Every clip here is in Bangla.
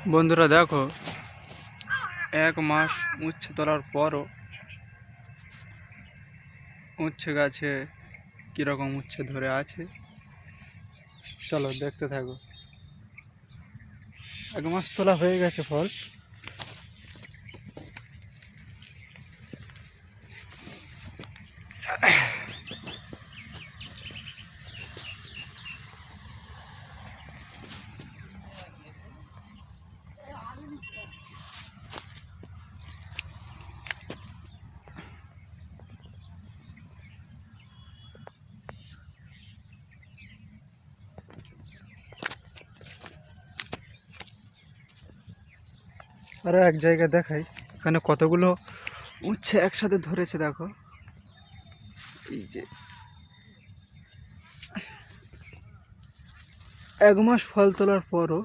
বন্ধুরা দেখো, 1 মাস উচ্ছে তোলার পরও উচ্ছে গাছে কীরকম উচ্ছে ধরে আছে চলো দেখতে থাকো। 1 মাস তোলা হয়ে গেছে ফল। আরও এক জায়গায় দেখাই, এখানে কতগুলো উচ্ছে একসাথে ধরেছে দেখো। এই যে 1 মাস ফল তোলার পরও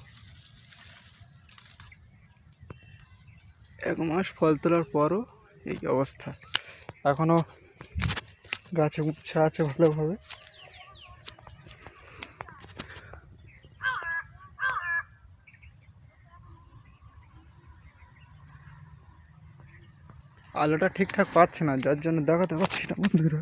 1 মাস ফল তোলার পরও এই অবস্থা। এখনো গাছে উচ্ছে আছে ভালোভাবে। আলোটা ঠিকঠাক পাচ্ছে না, যার জন্য দেখাতে পারছি না বন্ধুরা।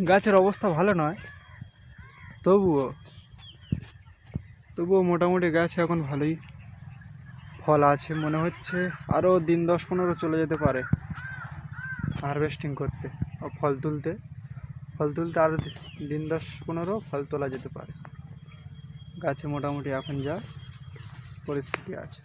গাছের অবস্থা ভালো নয়, তবুও মোটামুটি গাছে এখন ভালোই ফল আছে মনে হচ্ছে। আরও দিন 10-15 চলে যেতে পারে হারভেস্টিং করতে, ফল তুলতে আরও দিন 10-15 ফল তোলা যেতে পারে। গাছে মোটামুটি এখন যা পরিস্থিতি আছে।